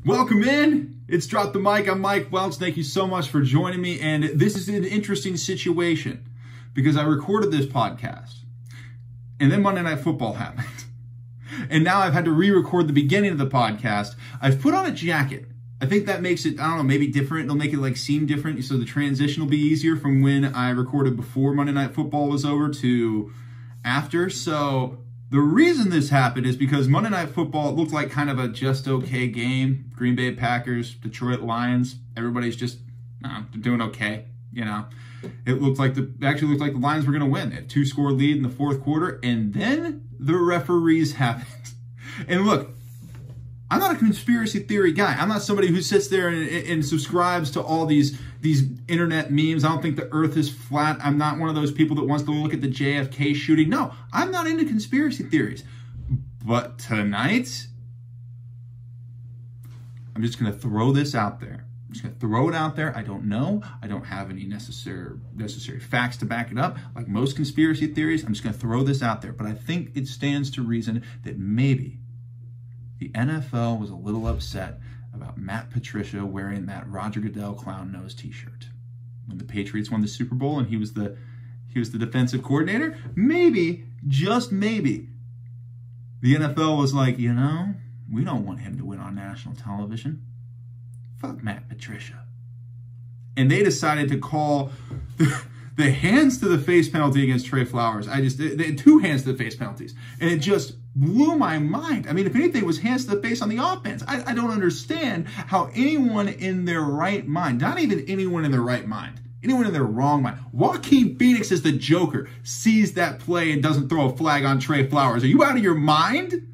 Welcome in. It's Drop the Mic. I'm Mike Welch. Thank you so much for joining me. And this is an interesting situation because I recorded this podcast and then Monday Night Football happened. And now I've had to re-record the beginning of the podcast. I've put on a jacket. I think that makes it, I don't know, maybe different. It'll make it like seem different. So the transition will be easier from when I recorded before Monday Night Football was over to after. So the reason this happened is because Monday Night Football, it looked like kind of a just okay game. Green Bay Packers, Detroit Lions, everybody's just doing okay, you know. It looked like actually looked like the Lions were going to win. They had a 2-score lead in the fourth quarter, and then the referees happened. And look, I'm not a conspiracy theory guy. I'm not somebody who sits there and subscribes to all these internet memes. I don't think the earth is flat. I'm not one of those people that wants to look at the JFK shooting. No, I'm not into conspiracy theories. But tonight, I'm just going to throw this out there. I'm just going to throw it out there. I don't know. I don't have any necessary facts to back it up. Like most conspiracy theories, I'm just going to throw this out there. But I think it stands to reason that maybe the NFL was a little upset about Matt Patricia wearing that Roger Goodell clown nose t-shirt when the Patriots won the Super Bowl and he was the defensive coordinator. Maybe, just maybe, the NFL was like, you know, we don't want him to win on national television. Fuck Matt Patricia. And they decided to call the hands to the face penalty against Trey Flowers. They had 2 hands to the face penalties. And it just blew my mind. I mean, if anything, it was hands to the face on the offense. I don't understand how anyone in their right mind, not even anyone in their right mind, anyone in their wrong mind, Joaquin Phoenix is the Joker, sees that play and doesn't throw a flag on Trey Flowers. Are you out of your mind?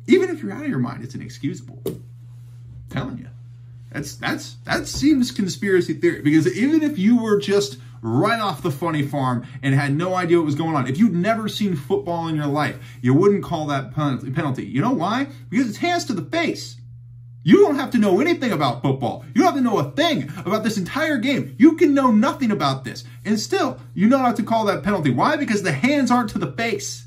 Even if you're out of your mind, it's inexcusable. I'm telling you. That seems conspiracy theory, because even if you were just right off the funny farm and had no idea what was going on, if you'd never seen football in your life, you wouldn't call that penalty. You know why? Because it's hands to the face. You don't have to know anything about football. You don't have to know a thing about this entire game. You can know nothing about this, and still, you know not to call that penalty. Why? Because the hands aren't to the face.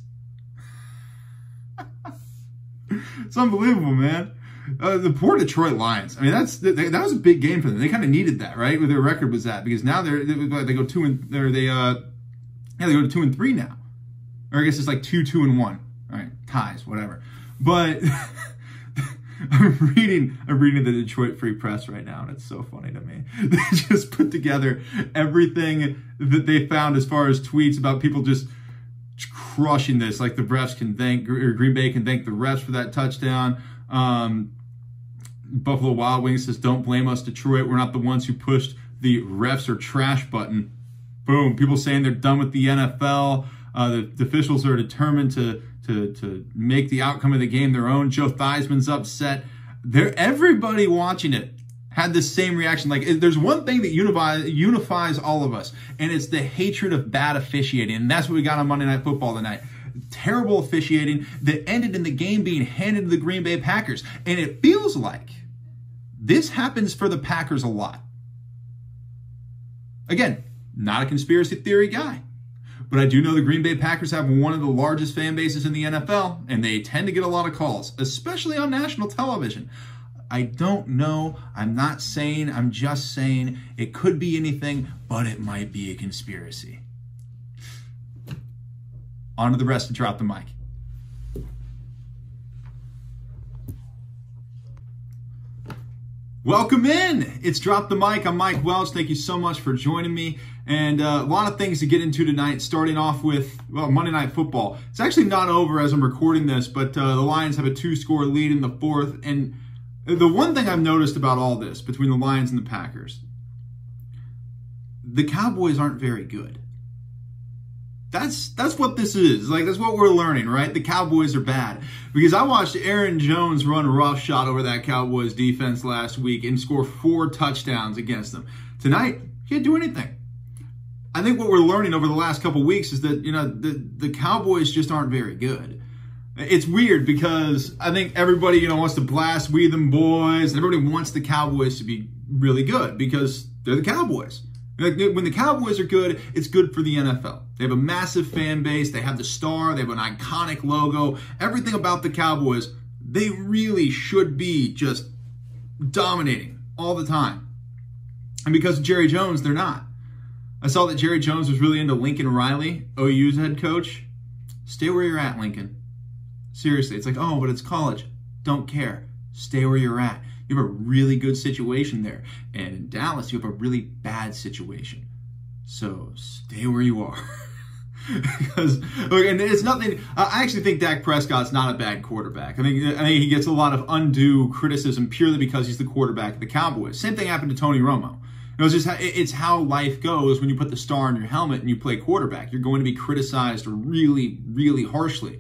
It's unbelievable, man. The poor Detroit Lions. I mean, that was a big game for them. They kind of needed that, right? Where their record was at, because now they go 2-3 now, or I guess it's like 2-2-1. All right, ties, whatever. But I'm reading the Detroit Free Press right now, and it's so funny to me. They just put together everything that they found as far as tweets about people just crushing this. Like the refs can thank, or Green Bay can thank the refs for that touchdown. Buffalo Wild Wings says, "Don't blame us, Detroit. We're not the ones who pushed the refs or trash button." Boom. People saying they're done with the NFL. The officials are determined to make the outcome of the game their own. Joe Theismann's upset. Everybody watching it had the same reaction. Like, there's one thing that unifies all of us, and it's the hatred of bad officiating. And that's what we got on Monday Night Football tonight. Terrible officiating that ended in the game being handed to the Green Bay Packers. And it feels like this happens for the Packers a lot. Again, not a conspiracy theory guy, but I do know the Green Bay Packers have one of the largest fan bases in the NFL, and they tend to get a lot of calls, especially on national television. I don't know. I'm not saying. I'm just saying it could be anything, but it might be a conspiracy. On to the rest and Drop the Mic. Welcome in. It's Drop the Mic. I'm Mike Welch. Thank you so much for joining me. And a lot of things to get into tonight, starting off with, well, Monday Night Football. It's actually not over as I'm recording this, but the Lions have a 2-score lead in the fourth. And the one thing I've noticed about all this, between the Lions and the Packers, the Cowboys aren't very good. That's what this is. Like, that's what we're learning, right? The Cowboys are bad. Because I watched Aaron Jones run roughshod over that Cowboys defense last week and score 4 touchdowns against them. Tonight, he can't do anything. I think what we're learning over the last couple weeks is that, you know, the Cowboys just aren't very good. It's weird because I think everybody, you know, wants to blast "We Them Boys," and everybody wants the Cowboys to be really good because they're the Cowboys. When the Cowboys are good, it's good for the NFL. They have a massive fan base. They have the star. They have an iconic logo. Everything about the Cowboys, They really should be just dominating all the time. And because of Jerry Jones, they're not. I saw that Jerry Jones was really into Lincoln Riley, OU's head coach. Stay where you're at, Lincoln. Seriously, it's like, oh, but it's college. Don't care. Stay where you're at. You have a really good situation there. And in Dallas, you have a really bad situation. So stay where you are. Because, look, and it's nothing. I actually think Dak Prescott's not a bad quarterback. I think he gets a lot of undue criticism purely because he's the quarterback of the Cowboys. Same thing happened to Tony Romo. It's how life goes when you put the star on your helmet and you play quarterback. You're going to be criticized really, really harshly.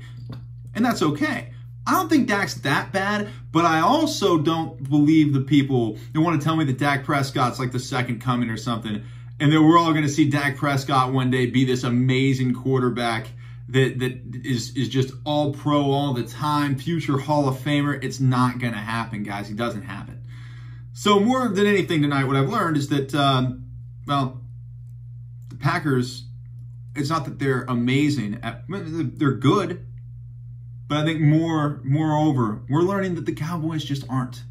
And that's okay. I don't think Dak's that bad, but I also don't believe the people that want to tell me that Dak Prescott's like the second coming or something, and that we're all going to see Dak Prescott one day be this amazing quarterback that is just all pro all the time, future Hall of Famer. It's not going to happen, guys. He doesn't have it. So more than anything tonight, what I've learned is that, well, the Packers, it's not that they're amazing. They're good. But I think moreover, we're learning that the Cowboys just aren't.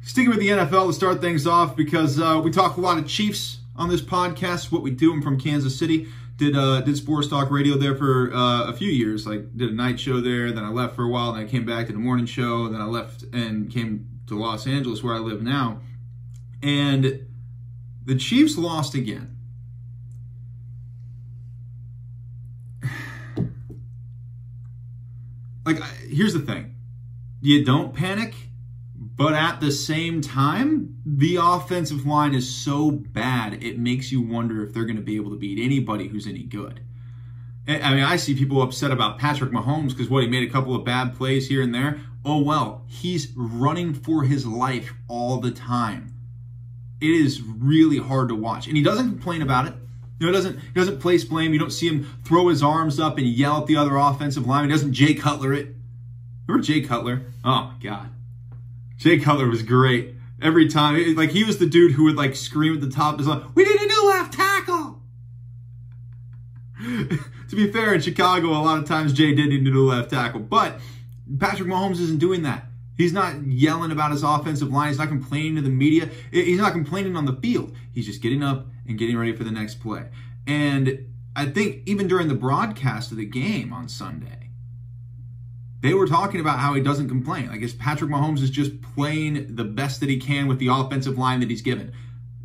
Sticking with the NFL to start things off, because we talk a lot of Chiefs on this podcast. What we do, I'm from Kansas City. Did sports talk radio there for a few years. Like, did a night show there, then I left for a while, then I came back to the morning show, then I left and came to Los Angeles where I live now. And the Chiefs lost again. Like, here's the thing. You don't panic, but at the same time, the offensive line is so bad, it makes you wonder if they're going to be able to beat anybody who's any good. I mean, I see people upset about Patrick Mahomes because, he made a couple of bad plays here and there. Oh, well, he's running for his life all the time. It is really hard to watch. And he doesn't complain about it. He doesn't place blame. You don't see him throw his arms up and yell at the other offensive lineman. He doesn't Jay Cutler it. Remember Jay Cutler? Oh, my God. Jay Cutler was great. Every time, he was the dude who would, scream at the top of his lungs, "We need a new left tackle!" To be fair, in Chicago, a lot of times Jay did need a new left tackle. But Patrick Mahomes isn't doing that. He's not yelling about his offensive line. He's not complaining to the media. He's not complaining on the field. He's just getting up and getting ready for the next play. And I think even during the broadcast of the game on Sunday, they were talking about how he doesn't complain. I guess Patrick Mahomes is just playing the best that he can with the offensive line that he's given.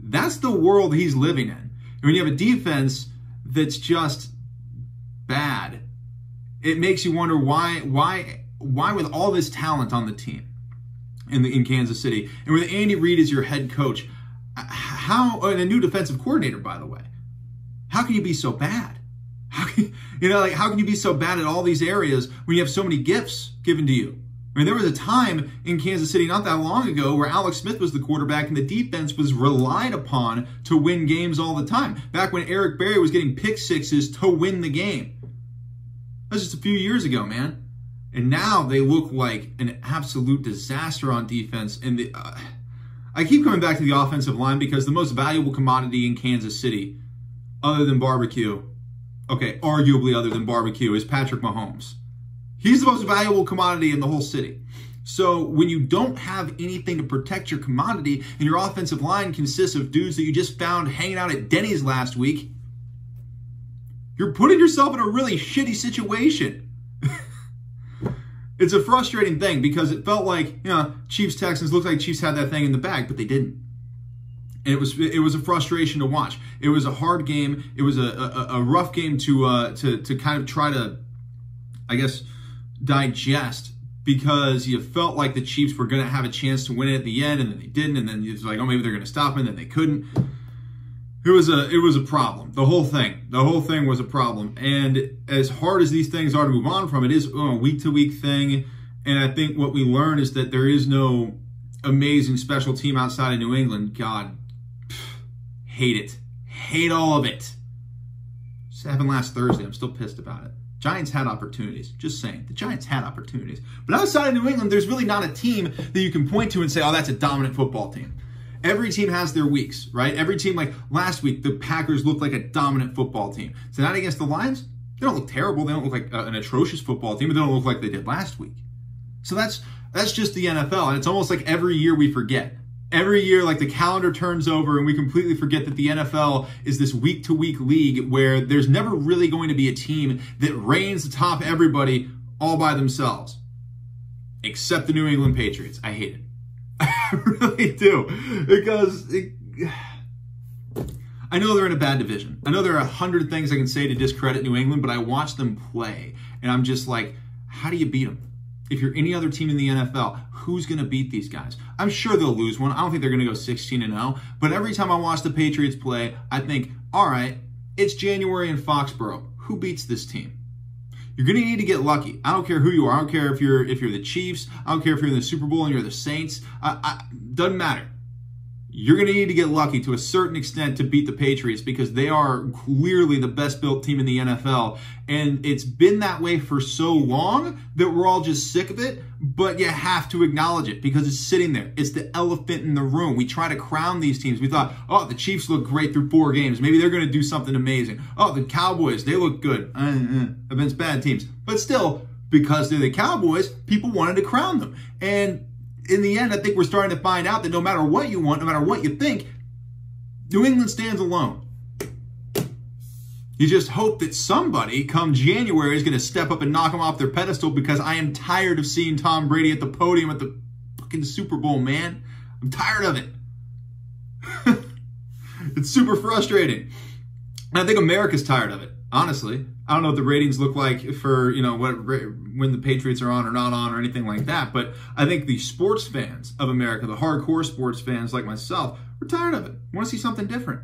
That's the world he's living in. And when you have a defense that's just bad, it makes you wonder why with all this talent on the team in Kansas City, and with Andy Reid as your head coach, and a new defensive coordinator, by the way, how can you be so bad? How can you be so bad at all these areas when you have so many gifts given to you? I mean, there was a time in Kansas City not that long ago where Alex Smith was the quarterback and the defense was relied upon to win games all the time. Back when Eric Berry was getting pick sixes to win the game. That was just a few years ago, man. And now they look like an absolute disaster on defense. And I keep coming back to the offensive line because the most valuable commodity in Kansas City, other than barbecue, arguably other than barbecue, is Patrick Mahomes. He's the most valuable commodity in the whole city. So when you don't have anything to protect your commodity and your offensive line consists of dudes that you just found hanging out at Denny's last week, you're putting yourself in a really shitty situation. It's a frustrating thing because it felt like, Chiefs Texans looked like Chiefs had that thing in the bag, but they didn't. And it was a frustration to watch. It was a hard game. It was a rough game to kind of try to, I guess, digest, because you felt like the Chiefs were going to have a chance to win it at the end, and then they didn't, and then it's like, oh, maybe they're going to stop it, and then they couldn't. It was a problem. The whole thing was a problem. And as hard as these things are to move on from, it is a week-to-week thing. And I think what we learn is that there is no amazing special team outside of New England. God, hate it. Hate all of it. This happened last Thursday. I'm still pissed about it. Giants had opportunities. Just saying. The Giants had opportunities. But outside of New England, there's really not a team that you can point to and say, oh, that's a dominant football team. Every team has their weeks, right? Every team, like last week, the Packers looked like a dominant football team. Tonight against the Lions, they don't look terrible. They don't look like an atrocious football team, but they don't look like they did last week. So that's just the NFL. And it's almost like every year we forget. Every year, like the calendar turns over and we completely forget that the NFL is this week-to-week league where there's never really going to be a team that reigns atop everybody all by themselves. Except the New England Patriots. I hate it. I really do. Because I know they're in a bad division. I know there are 100 things I can say to discredit New England, but I watch them play and I'm just like, how do you beat them? If you're any other team in the NFL, who's going to beat these guys? I'm sure they'll lose one. I don't think they're going to go 16-0. But every time I watch the Patriots play, I think, all right, it's January in Foxborough. Who beats this team? You're going to need to get lucky. I don't care who you are. I don't care if you're the Chiefs. I don't care if you're in the Super Bowl and you're the Saints. Doesn't matter. You're going to need to get lucky to a certain extent to beat the Patriots because they are clearly the best built team in the NFL. And it's been that way for so long that we're all just sick of it. But you have to acknowledge it because it's sitting there. It's the elephant in the room. We try to crown these teams. We thought, oh, the Chiefs look great through 4 games. Maybe they're going to do something amazing. Oh, the Cowboys, they look good against bad teams. But still, because they're the Cowboys, people wanted to crown them. And in the end, I think we're starting to find out that no matter what you want, no matter what you think, New England stands alone. You just hope that somebody come January is going to step up and knock them off their pedestal because I am tired of seeing Tom Brady at the podium at the fucking Super Bowl, man. I'm tired of it. It's super frustrating. And I think America's tired of it, honestly. I don't know what the ratings look like for, when the Patriots are on or not on or anything like that. But I think the sports fans of America, the hardcore sports fans like myself, we're tired of it. We want to see something different.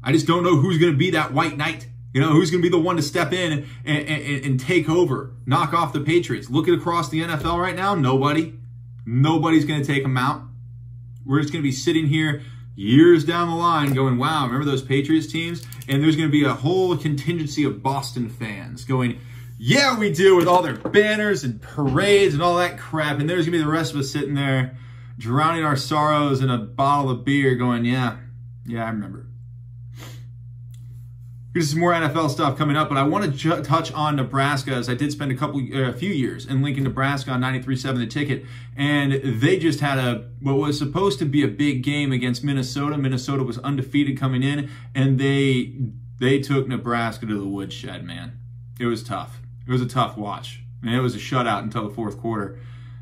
I just don't know who's going to be that white knight. Who's going to be the one to step in and take over, knock off the Patriots. Looking across the NFL right now, nobody. Nobody's going to take them out. We're just going to be sitting here years down the line going, wow, remember those Patriots teams? And there's going to be a whole contingency of Boston fans going, yeah, we do, with all their banners and parades and all that crap. And there's going to be the rest of us sitting there drowning our sorrows in a bottle of beer going, yeah, I remember. Here's some more NFL stuff coming up, but I want to touch on Nebraska, as I did spend a few years in Lincoln, Nebraska on 93.7 The Ticket, and they just had what was supposed to be a big game against Minnesota. Minnesota was undefeated coming in, and they took Nebraska to the woodshed, man. It was tough. It was a tough watch. And it was a shutout until the 4th quarter,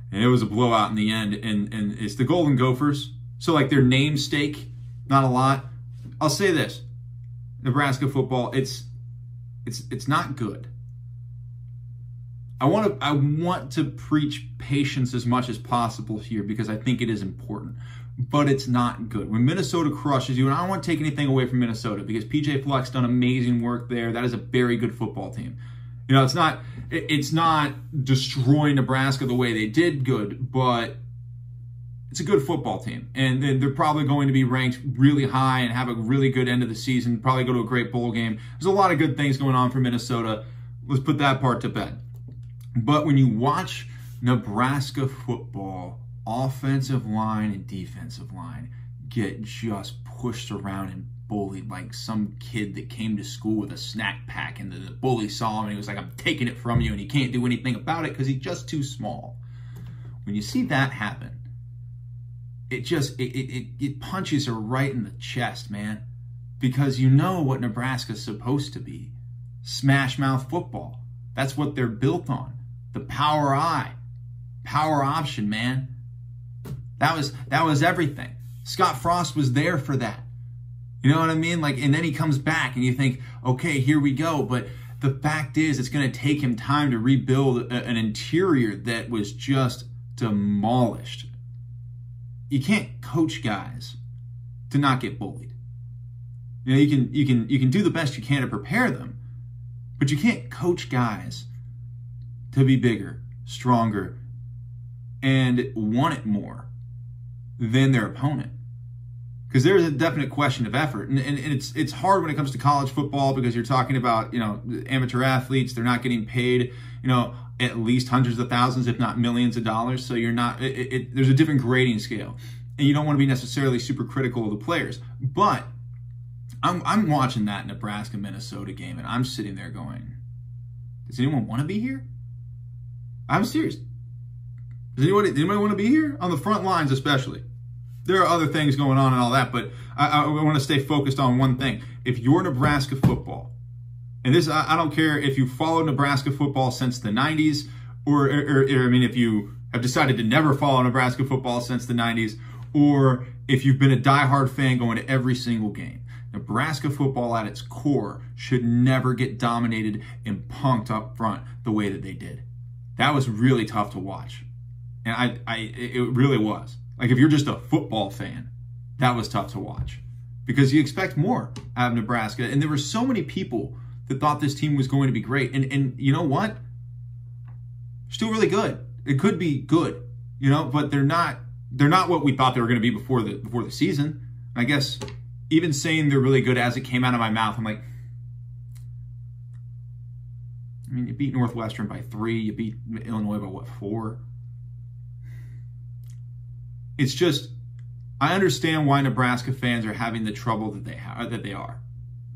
and it was a blowout in the end, and it's the Golden Gophers, so like their namesake, not a lot. I'll say this. Nebraska football, it's not good. I want to preach patience as much as possible here because I think it is important, but it's not good. When Minnesota crushes you, and I don't want to take anything away from Minnesota because PJ Fleck's done amazing work there. That is a very good football team. It's not destroying Nebraska the way they did good, but it's a good football team, and they're probably going to be ranked really high and have a really good end of the season, probably go to a great bowl game. There's a lot of good things going on for Minnesota. Let's put that part to bed. But when you watch Nebraska football, offensive line and defensive line get just pushed around and bullied like some kid that came to school with a snack pack, and the bully saw him and he was like, I'm taking it from you, and he can't do anything about it because he's just too small. When you see that happen, it punches her right in the chest, man. Because you know what Nebraska's supposed to be. Smash mouth football. That's what they're built on. The power I. Power option, man. That was everything. Scott Frost was there for that. You know what I mean? And then he comes back and you think, okay, here we go. But the fact is, it's going to take him time to rebuild an interior that was just demolished. You can't coach guys to not get bullied. You can do the best you can to prepare them, but you can't coach guys to be bigger, stronger, and want it more than their opponent. Because there's a definite question of effort, and it's hard when it comes to college football because you're talking about amateur athletes. They're not getting paid at least hundreds of thousands, if not millions of dollars. So you're not, there's a different grading scale, and you don't want to be necessarily super critical of the players. But I'm watching that Nebraska-Minnesota game, and I'm sitting there going, does anyone want to be here? I'm serious. Does anybody want to be here? On the front lines especially. There are other things going on and all that, but I want to stay focused on one thing. If you're Nebraska football, and this, I don't care if you followed Nebraska football since the 90s, or I mean, if you have decided to never follow Nebraska football since the 90s, or if you've been a diehard fan going to every single game. Nebraska football at its core should never get dominated and punked up front the way that they did. That was really tough to watch. And it really was. Like, if you're just a football fan, that was tough to watch. Because you expect more out of Nebraska. And there were so many people that thought this team was going to be great. And you know what? Still really good. It could be good, you know, but they're not what we thought they were going to be before the season. I guess even saying they're really good as it came out of my mouth, I'm like, I mean, you beat Northwestern by 3, you beat Illinois by what, 4? It's just, I understand why Nebraska fans are having the trouble that they are.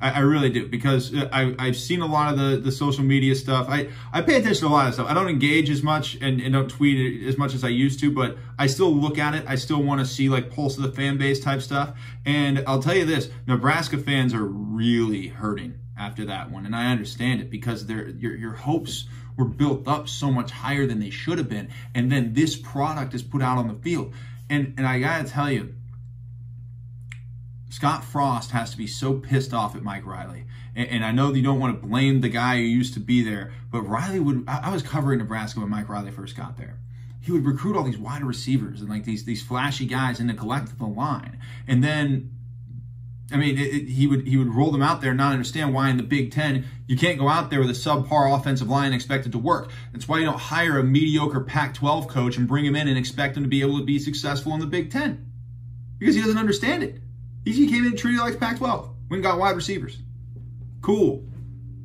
I really do, because I've seen a lot of the social media stuff. I pay attention to a lot of stuff. I don't engage as much and don't tweet as much as I used to, but I still look at it. I still want to see like pulse of the fan base type stuff. And I'll tell you this, Nebraska fans are really hurting after that one. And I understand it, because your hopes were built up so much higher than they should have been. And then this product is put out on the field. And I got to tell you, Scott Frost has to be so pissed off at Mike Riley. And I know that you don't want to blame the guy who used to be there, but Riley would, I was covering Nebraska when Mike Riley first got there. He would recruit all these wide receivers and like these flashy guys and neglect the line. And then, I mean, he would roll them out there and not understand why in the Big Ten, you can't go out there with a subpar offensive line and expect it to work. That's why you don't hire a mediocre Pac-12 coach and bring him in and expect him to be able to be successful in the Big Ten. Because he doesn't understand it. He came in and treated it like Pac-12. Went and got wide receivers. Cool.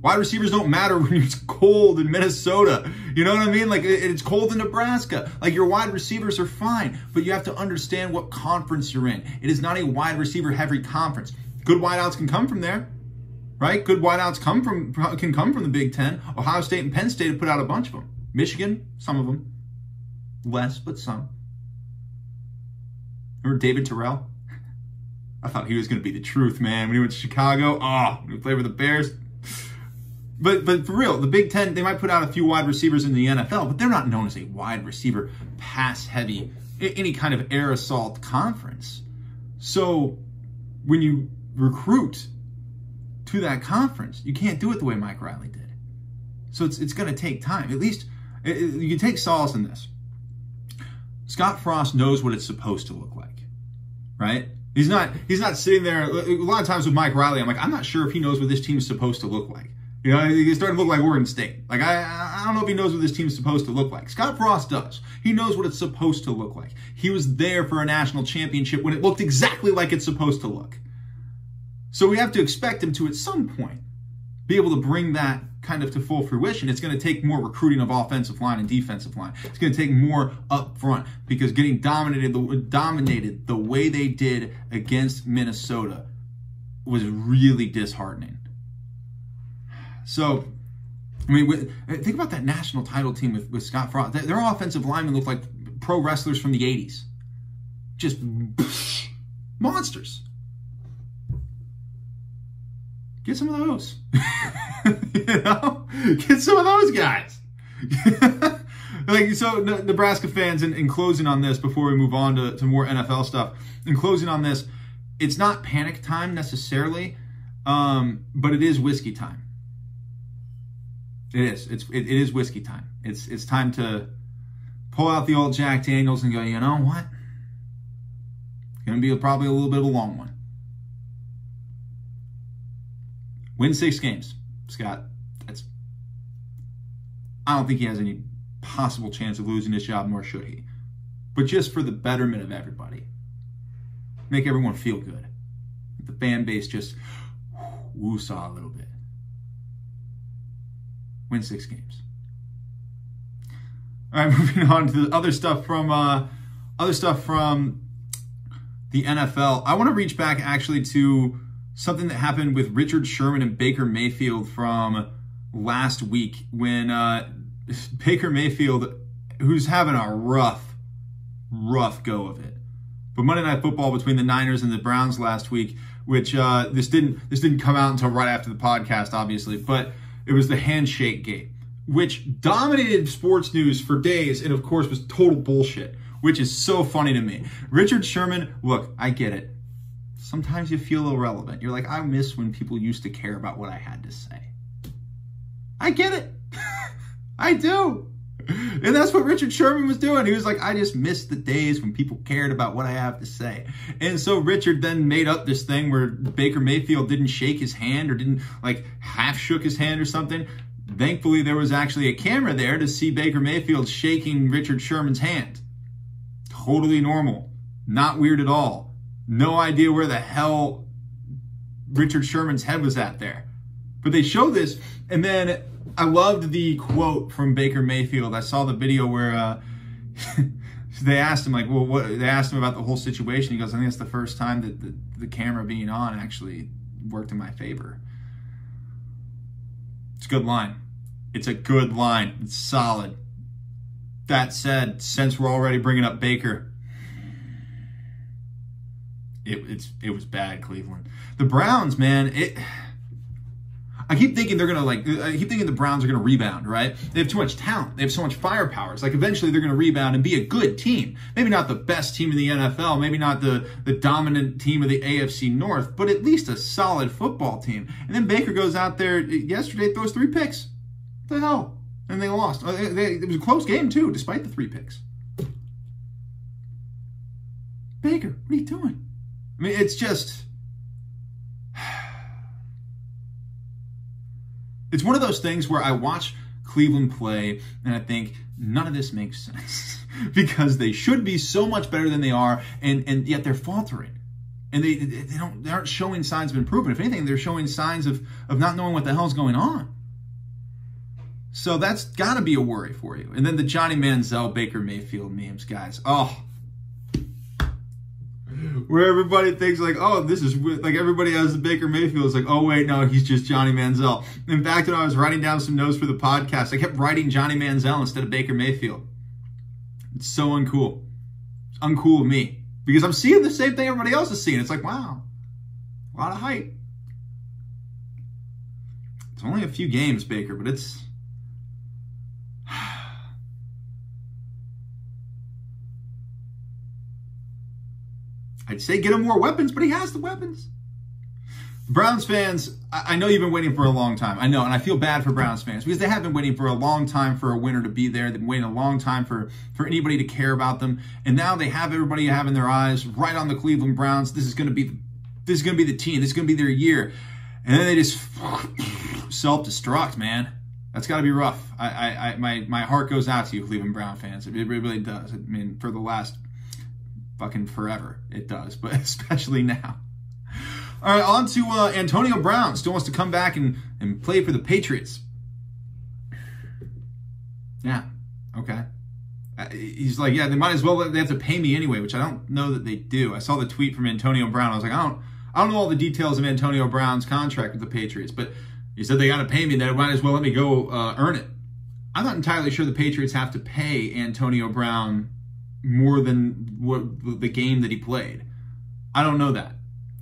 Wide receivers don't matter when it's cold in Minnesota. You know what I mean? Like, it's cold in Nebraska. Like, your wide receivers are fine, but you have to understand what conference you're in. It is not a wide receiver heavy conference. Good wideouts can come from there, right? Good wideouts can come from the Big Ten. Ohio State and Penn State have put out a bunch of them. Michigan, some of them. Less, but some. Remember David Terrell? I thought he was going to be the truth, man. When he went to Chicago, when he played with the Bears. But for real, the Big Ten, they might put out a few wide receivers in the NFL, but they're not known as a wide receiver, pass-heavy, any kind of air assault conference. So when you recruit to that conference, you can't do it the way Mike Riley did. So it's going to take time. At least you can take solace in this. Scott Frost knows what it's supposed to look like, right? He's not sitting there. A lot of times with Mike Riley, I'm like, I'm not sure if he knows what this team is supposed to look like. You know, he's starting to look like Oregon State. Like, I don't know if he knows what this team is supposed to look like. Scott Frost does. He knows what it's supposed to look like. He was there for a national championship when it looked exactly like it's supposed to look. So we have to expect him to, at some point, be able to bring that kind of to full fruition. It's going to take more recruiting of offensive line and defensive line. It's going to take more up front, because getting dominated the way they did against Minnesota was really disheartening. So, I mean, think about that national title team with Scott Frost. Their offensive linemen look like pro wrestlers from the 80s. Just monsters. Get some of those. You know? Get some of those guys. Like, so Nebraska fans, in closing on this, before we move on to more NFL stuff, in closing on this, it's not panic time necessarily, but it is whiskey time. It is. It is whiskey time. It's time to pull out the old Jack Daniels and go, you know what? It's going to be probably a little bit of a long one. Win 6 games, Scott. I don't think he has any possible chance of losing his job, nor should he. But just for the betterment of everybody, make everyone feel good. The fan base just woo-saw a little bit. Win 6 games. All right, moving on to the other stuff from the NFL. I want to reach back actually to something that happened with Richard Sherman and Baker Mayfield from last week when Baker Mayfield, who's having a rough go of it. But Monday Night Football between the Niners and the Browns last week, which this didn't come out until right after the podcast, obviously, but it was the handshake gate, which dominated sports news for days and, of course, was total bullshit, which is so funny to me. Richard Sherman, look, I get it. Sometimes you feel irrelevant. You're like, I miss when people used to care about what I had to say. I get it. I do. And that's what Richard Sherman was doing. He was like, I just miss the days when people cared about what I have to say. And so Richard then made up this thing where Baker Mayfield didn't shake his hand or didn't like half shook his hand or something. Thankfully, there was actually a camera there to see Baker Mayfield shaking Richard Sherman's hand. Totally normal. Not weird at all. No idea where the hell Richard Sherman's head was at there. But they show this, and then I loved the quote from Baker Mayfield. I saw the video where they asked him, like, well, they asked him about the whole situation. He goes, I think it's the first time that the camera being on actually worked in my favor. It's a good line. It's a good line. It's solid. That said, since we're already bringing up Baker, it was bad, Cleveland. The Browns, man, I keep thinking I keep thinking the Browns are gonna rebound, right? They have too much talent. They have so much firepower. It's like eventually they're gonna rebound and be a good team. Maybe not the best team in the NFL, maybe not the dominant team of the AFC North, but at least a solid football team. And then Baker goes out there yesterday, throws 3 picks. What the hell? And they lost. It was a close game too, despite the 3 picks. Baker, what are you doing? I mean, it's just... It's one of those things where I watch Cleveland play and I think none of this makes sense because they should be so much better than they are, and yet they're faltering. And they aren't showing signs of improvement. If anything, they're showing signs of not knowing what the hell's going on. So that's got to be a worry for you. And then the Johnny Manziel, Baker Mayfield memes, guys. Oh, where everybody thinks like, oh, this is like everybody has the Baker Mayfield. It's like, oh, wait, no, he's just Johnny Manziel. In fact, when I was writing down some notes for the podcast, I kept writing Johnny Manziel instead of Baker Mayfield. It's so uncool. It's uncool of me because I'm seeing the same thing everybody else is seeing. It's like, wow, a lot of hype. It's only a few games, Baker, but it's... I'd say get him more weapons, but he has the weapons. Browns fans, I know you've been waiting for a long time. I know, and I feel bad for Browns fans because they have been waiting for a long time for a winner to be there. They've been waiting a long time for anybody to care about them. And now they have everybody having their eyes right on the Cleveland Browns. This is going to be the team. This is going to be their year. And then they just self-destruct, man. That's got to be rough. My heart goes out to you, Cleveland Brown fans. It really does. I mean, for the last fucking forever, it does, but especially now. All right, on to Antonio Brown. Still wants to come back and play for the Patriots. Yeah, okay. He's like, yeah, they might as well. They have to pay me anyway, which I don't know that they do. I saw the tweet from Antonio Brown. I was like, I don't know all the details of Antonio Brown's contract with the Patriots, but he said they got to pay me. They might as well let me go earn it. I'm not entirely sure the Patriots have to pay Antonio Brown more than what the game that he played. I don't know that.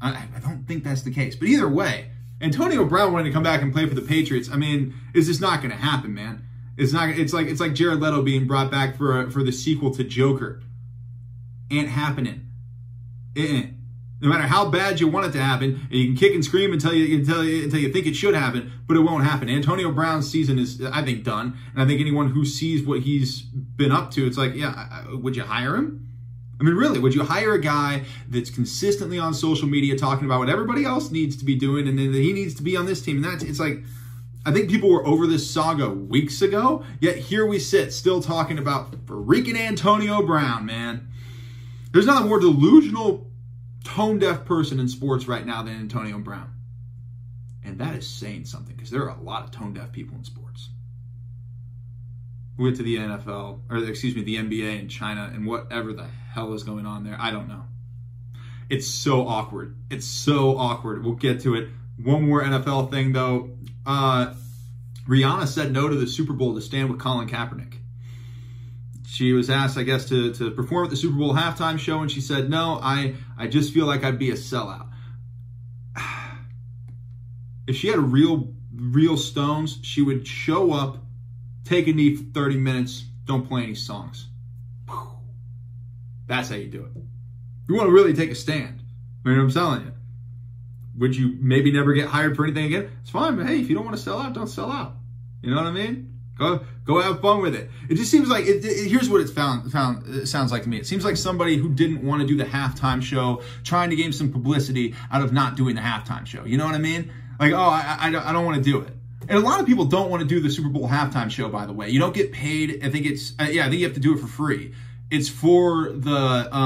I don't think that's the case. But either way, Antonio Brown wanting to come back and play for the Patriots, I mean, it's just not going to happen, man. It's not. It's like Jared Leto being brought back for the sequel to Joker. Ain't happening. No matter how bad you want it to happen, and you can kick and scream until you think it should happen, but it won't happen. Antonio Brown's season is, I think, done. And I think anyone who sees what he's been up to, it's like, yeah, would you hire him? I mean, really, would you hire a guy that's consistently on social media talking about what everybody else needs to be doing and that he needs to be on this team? And it's like, I think people were over this saga weeks ago, yet here we sit still talking about freaking Antonio Brown, man. There's not a more delusional, tone-deaf person in sports right now than Antonio Brown. And that is saying something because there are a lot of tone-deaf people in sports. We went to the NFL, or excuse me, the NBA in China, and whatever the hell is going on there, I don't know. It's so awkward. It's so awkward. We'll get to it. One more NFL thing, though. Rihanna said no to the Super Bowl to stand with Colin Kaepernick. She was asked, I guess, to perform at the Super Bowl halftime show, and she said, no, I just feel like I'd be a sellout. If she had real stones, she would show up, take a knee for 30 minutes, don't play any songs. That's how you do it. You want to really take a stand. I mean, I'm telling you. Would you maybe never get hired for anything again? It's fine, but hey, if you don't want to sell out, don't sell out. You know what I mean? Go have fun with it. It just seems like, here's what it sounds like to me. It seems like somebody who didn't want to do the halftime show, trying to gain some publicity out of not doing the halftime show. You know what I mean? Like, oh, I don't want to do it. And a lot of people don't want to do the Super Bowl halftime show, by the way. You don't get paid. I think it's, I think you have to do it for free. It's for the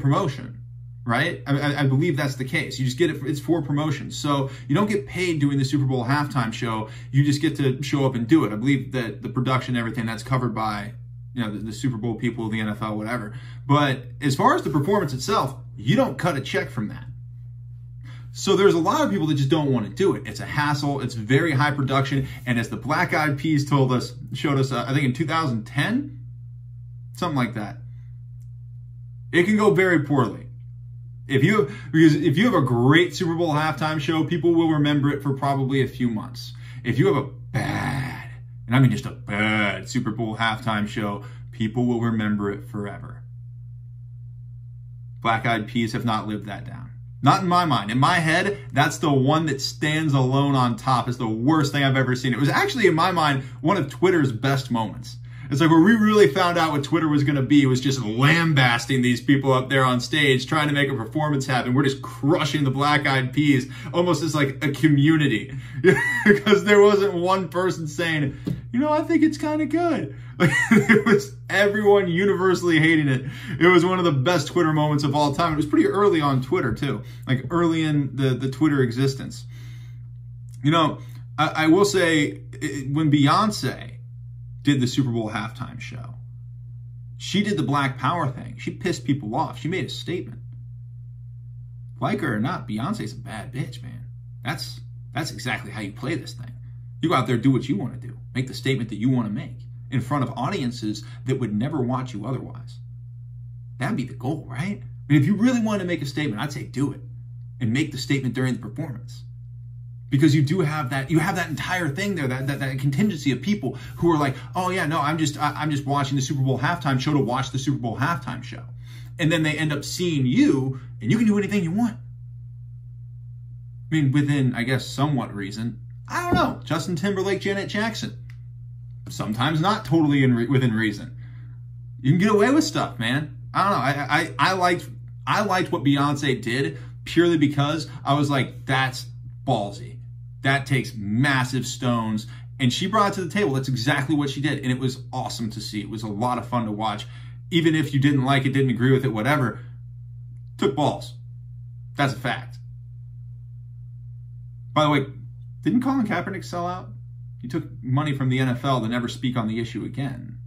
promotion. Right? I believe that's the case. You just get it, it's for promotion. So you don't get paid doing the Super Bowl halftime show. You just get to show up and do it. I believe that the production, everything, that's covered by, you know, the Super Bowl people, the NFL, whatever. But as far as the performance itself, you don't cut a check from that. So there's a lot of people that just don't want to do it. It's a hassle. It's very high production. And as the Black Eyed Peas showed us, I think in 2010, something like that, it can go very poorly. If you have a great Super Bowl halftime show, people will remember it for probably a few months. If you have a bad, and I mean just a bad Super Bowl halftime show, people will remember it forever. Black Eyed Peas have not lived that down. Not in my mind. In my head, that's the one that stands alone on top. It's the worst thing I've ever seen. It was actually, in my mind, one of Twitter's best moments. It's like where we really found out what Twitter was going to be was just lambasting these people up there on stage, trying to make a performance happen. We're just crushing the Black Eyed Peas almost as like a community because there wasn't one person saying, you know, I think it's kind of good. Like, it was everyone universally hating it. It was one of the best Twitter moments of all time. It was pretty early on Twitter too, like early in the Twitter existence. You know, I will say when Beyonce did the Super Bowl halftime show, she did the Black Power thing. She pissed people off. She made a statement. Like her or not, Beyonce's a bad bitch, man. That's exactly how you play this thing. You go out there, do what you want to do. Make the statement that you want to make in front of audiences that would never watch you otherwise. That'd be the goal, right? I mean, if you really want to make a statement, I'd say do it and make the statement during the performance. Because you do have that, you have that entire thing there, that contingency of people who are like, oh yeah, no, I'm just watching the Super Bowl halftime show to watch the Super Bowl halftime show. And then they end up seeing you, and you can do anything you want. I mean, within, I guess, somewhat reason. I don't know. Justin Timberlake, Janet Jackson. Sometimes not totally within reason. You can get away with stuff, man. I don't know. I liked what Beyonce did purely because I was like, that's ballsy. That takes massive stones, and she brought it to the table. That's exactly what she did, and it was awesome to see. It was a lot of fun to watch. Even if you didn't like it, didn't agree with it, whatever, took balls. That's a fact. By the way, didn't Colin Kaepernick sell out? He took money from the NFL to never speak on the issue again.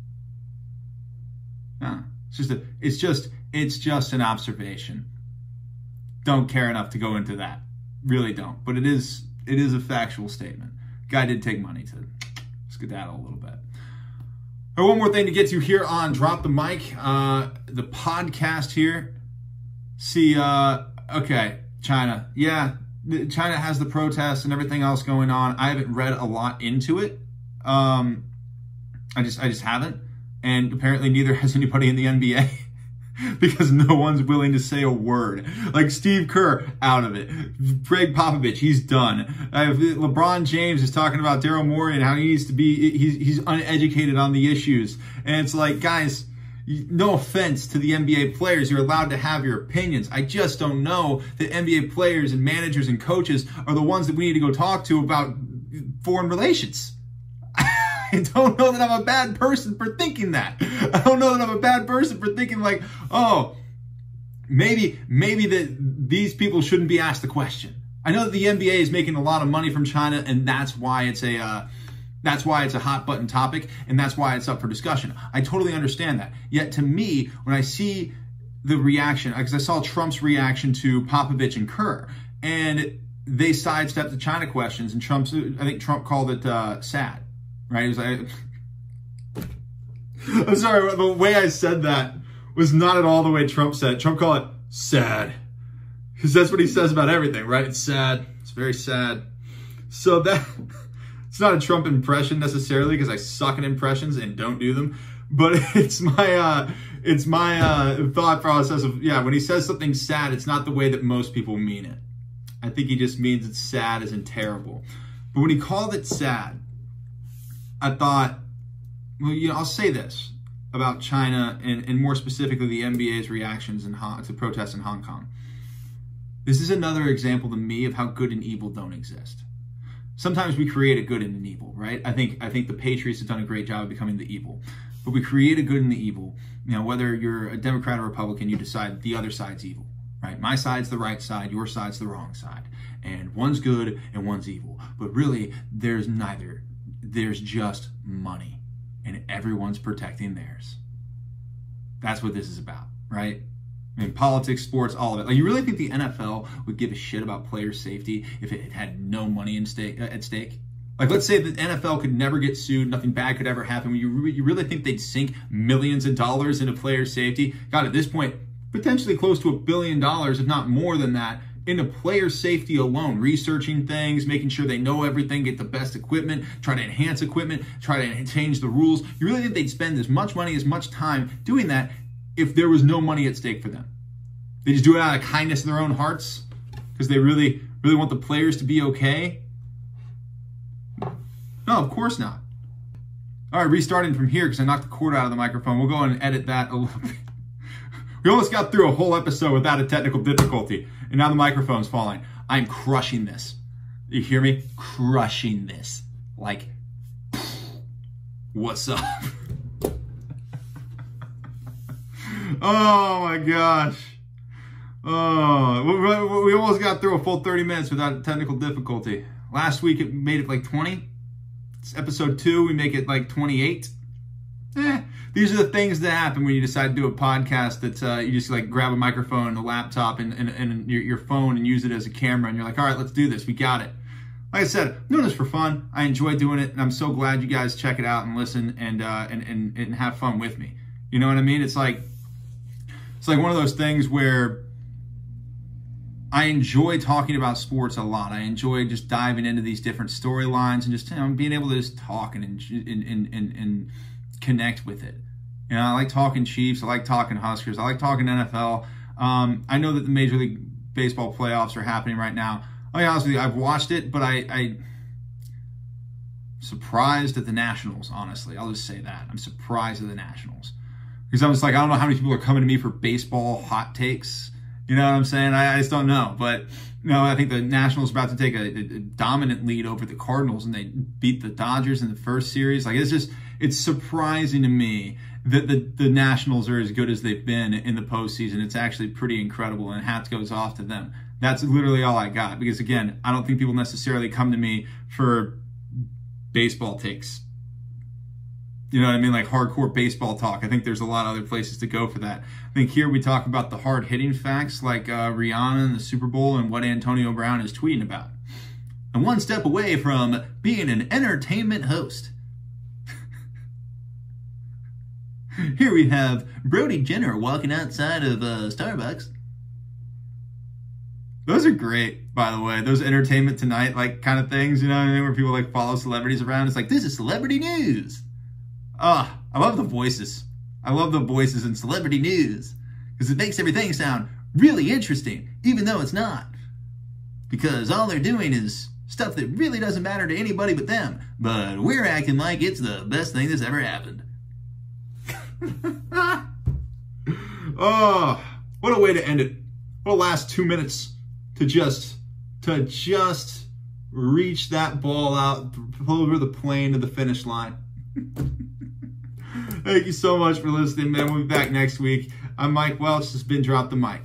No, it's just an observation. Don't care enough to go into that. Really don't. But it is a factual statement. Guy did take money to skedaddle a little bit. Right, one more thing to get to here on Drop the Mic. The podcast here. See, okay, China. Yeah, China has the protests and everything else going on. I haven't read a lot into it. I just haven't. And apparently neither has anybody in the NBA. Because no one's willing to say a word. Like Steve Kerr, out of it. Greg Popovich, he's done. LeBron James is talking about Daryl Morey and how he needs to be, he's uneducated on the issues. And it's like, guys, no offense to the NBA players, you're allowed to have your opinions. I just don't know that NBA players and managers and coaches are the ones that we need to go talk to about foreign relations. I don't know that I'm a bad person for thinking that. I don't know that I'm a bad person for thinking like, oh, maybe that these people shouldn't be asked the question. I know that the NBA is making a lot of money from China, and that's why it's a hot button topic, and that's why it's up for discussion. I totally understand that. Yet to me, when I see the reaction, because I saw Trump's reaction to Popovich and Kerr, and they sidestepped the China questions, and I think Trump called it sad, right? He was like, I'm sorry, the way I said that was not at all the way Trump said it. Trump called it sad, because that's what he says about everything, right? It's sad. It's very sad. So that it's not a Trump impression necessarily, because I suck at impressions and don't do them. But it's my thought process of, yeah, when he says something sad, it's not the way that most people mean it. I think he just means it's sad as in terrible. But when he called it sad, I thought, well, you know, I'll say this about China and more specifically the NBA's reactions to protests in Hong Kong. This is another example to me of how good and evil don't exist. Sometimes we create a good and an evil, right? I think the Patriots have done a great job of becoming the evil. But we create a good and the evil. You know, whether you're a Democrat or Republican, you decide the other side's evil, right? My side's the right side, your side's the wrong side. And one's good and one's evil. But really, there's neither. There's just money. And everyone's protecting theirs. That's what this is about, right? I mean, politics, sports, all of it. Like, you really think the NFL would give a shit about player safety if it had no money at stake? Like, let's say the NFL could never get sued, nothing bad could ever happen. You really think they'd sink millions of dollars into player safety? God, at this point, potentially close to $1 billion, if not more than that, into player safety alone, researching things, making sure they know everything, get the best equipment, try to enhance equipment, try to change the rules. You really think they'd spend as much money, as much time doing that if there was no money at stake for them? They just do it out of kindness of their own hearts because they really want the players to be okay? No, of course not. All right, restarting from here because I knocked the cord out of the microphone. We'll go and edit that a little bit. We almost got through a whole episode without a technical difficulty, and now the microphone's falling. I'm crushing this. You hear me? Crushing this. Like, what's up? Oh my gosh. Oh, we almost got through a full 30 minutes without technical difficulty. Last week it made it like 20. It's episode 2, we make it like 28. These are the things that happen when you decide to do a podcast that you just like grab a microphone and a laptop and your phone and use it as a camera, and you're like, all right, let's do this. We got it. Like I said, I'm doing this for fun. I enjoy doing it, and I'm so glad you guys check it out and listen and have fun with me. You know what I mean? It's like one of those things where I enjoy talking about sports a lot. I enjoy just diving into these different storylines and just, you know, being able to just talk and connect with it. You know, I like talking Chiefs. I like talking Huskers. I like talking NFL. I know that the Major League Baseball playoffs are happening right now. I'll be honest with you, I've watched it, but I'm surprised at the Nationals, honestly. I'll just say that. I'm surprised at the Nationals. Because I was like, I don't know how many people are coming to me for baseball hot takes. You know what I'm saying? I just don't know. But, you know, I think the Nationals are about to take a dominant lead over the Cardinals, and they beat the Dodgers in the first series. Like, it's surprising to me that the Nationals are as good as they've been in the postseason. It's actually pretty incredible, and hats goes off to them. That's literally all I got. Because, again, I don't think people necessarily come to me for baseball takes. You know what I mean? Like hardcore baseball talk. I think there's a lot of other places to go for that. I think here we talk about the hard-hitting facts like Rihanna and the Super Bowl and what Antonio Brown is tweeting about. I'm one step away from being an entertainment host. Here we have Brody Jenner walking outside of Starbucks. Those are great, by the way. Those Entertainment Tonight like kind of things, you know what I mean? Where people like follow celebrities around. It's like, this is celebrity news. I love the voices. I love the voices in celebrity news because it makes everything sound really interesting, even though it's not. Because all they're doing is stuff that really doesn't matter to anybody but them. But we're acting like it's the best thing that's ever happened. Oh, what a way to end it. What a last 2 minutes to just reach that ball out over the plane to the finish line. Thank you so much for listening, man. We'll be back next week. I'm Mike Welch. This has been Drop the Mic.